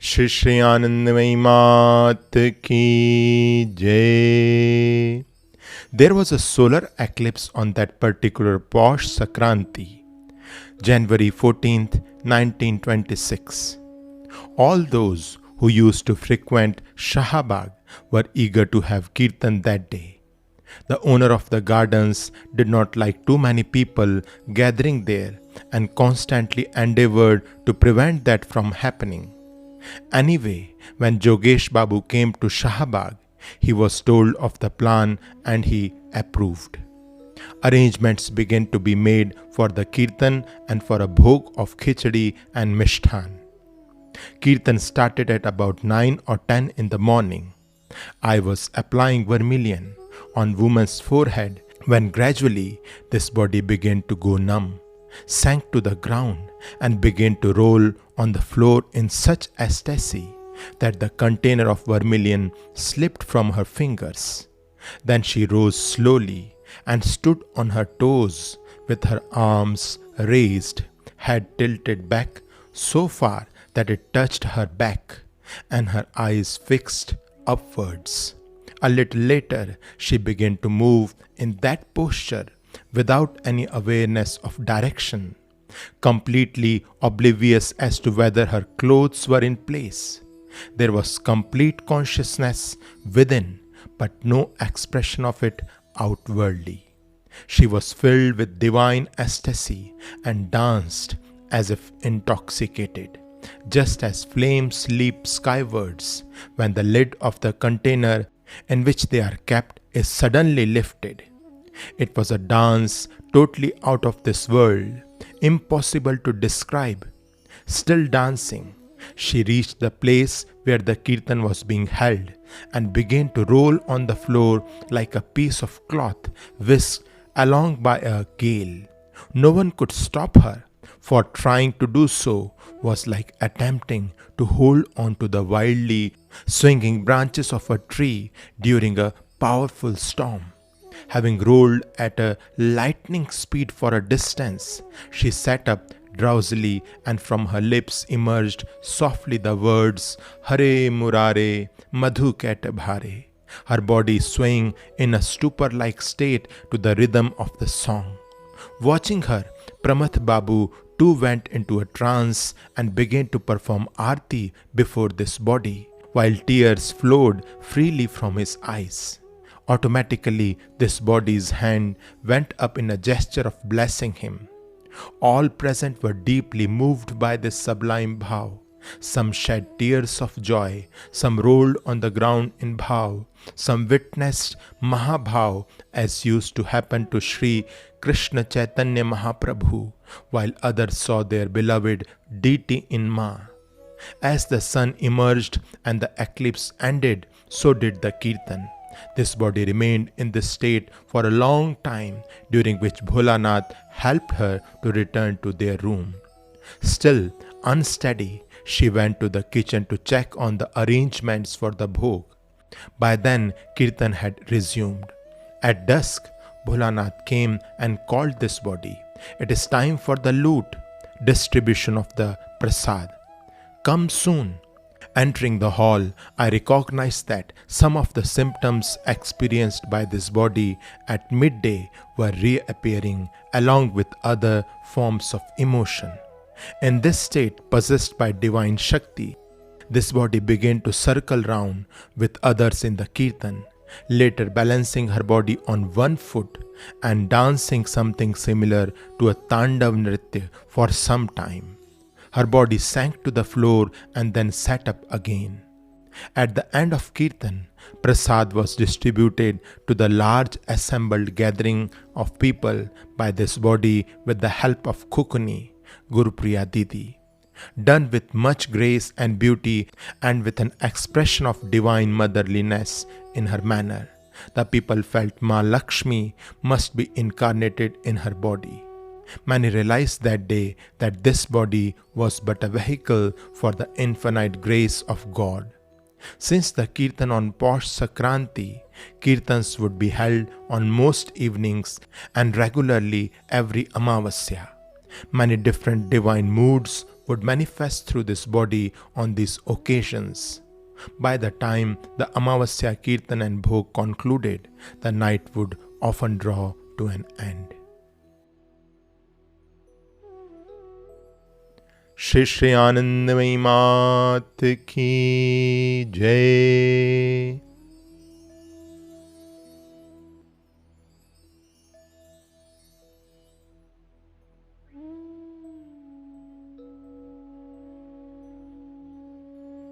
श्री श्री आनंदमयी मात की जय. There was a solar eclipse on that particular Posh Sakranti, January 14th, 1926. All those who used to frequent Shahabag were eager to have Kirtan that day. The owner of the gardens did not like too many people gathering there and constantly endeavored to prevent that from happening. Anyway, when Jogesh Babu came to Shahabag, he was told of the plan and he approved. Arrangements began to be made for the Kirtan and for a bhog of khichdi and mishthan. Kirtan started at about 9 or 10 in the morning. I was applying vermilion on woman's forehead when gradually this body began to go numb, sank to the ground and began to roll on the floor in such ecstasy that the container of vermilion slipped from her fingers. Then she rose slowly and stood on her toes with her arms raised, head tilted back so far that it touched her back, and her eyes fixed upwards. A little later, she began to move in that posture without any awareness of direction, completely oblivious as to whether her clothes were in place. There was complete consciousness within, but no expression of it outwardly. She was filled with divine ecstasy and danced as if intoxicated, just as flames leap skywards when the lid of the container in which they are kept is suddenly lifted. It was a dance totally out of this world, impossible to describe. Still dancing, she reached the place where the kirtan was being held and began to roll on the floor like a piece of cloth whisked along by a gale. No one could stop her, for trying to do so was like attempting to hold on to the wildly swinging branches of a tree during a powerful storm. Having rolled at a lightning speed for a distance, she sat up drowsily, and from her lips emerged softly the words, Hare Murare, Madhuket Bhare, her body swaying in a stupor-like state to the rhythm of the song. Watching her, Pramath Babu too went into a trance and began to perform arti before this body, while tears flowed freely from his eyes. Automatically, this body's hand went up in a gesture of blessing him. All present were deeply moved by this sublime bhav. Some shed tears of joy, some rolled on the ground in bhav, some witnessed Mahabhava as used to happen to Sri Krishna Chaitanya Mahaprabhu, while others saw their beloved deity in Ma. As the sun emerged and the eclipse ended, so did the kirtan. This body remained in this state for a long time, during which Bholanath helped her to return to their room. Still unsteady, she went to the kitchen to check on the arrangements for the bhog. By then, kirtan had resumed. At dusk, Bholanath came and called this body. It is time for the loot, distribution of the prasad. Come soon. Entering the hall, I recognized that some of the symptoms experienced by this body at midday were reappearing along with other forms of emotion. In this state, possessed by divine Shakti, this body began to circle round with others in the kirtan, later balancing her body on one foot and dancing something similar to a Tandav Nritya for some time. Her body sank to the floor and then sat up again. At the end of Kirtan, prasad was distributed to the large assembled gathering of people by this body with the help of Kukuni, Gurupriya Didi. Done with much grace and beauty and with an expression of divine motherliness in her manner, the people felt Ma Lakshmi must be incarnated in her body. Many realized that day that this body was but a vehicle for the infinite grace of God. Since the Kirtan on Posh Sakranti, Kirtans would be held on most evenings and regularly every Amavasya. Many different divine moods would manifest through this body on these occasions. By the time the Amavasya Kirtan and Bhog concluded, the night would often draw to an end. Shri Shri Anandamayi Mat Ki Jai.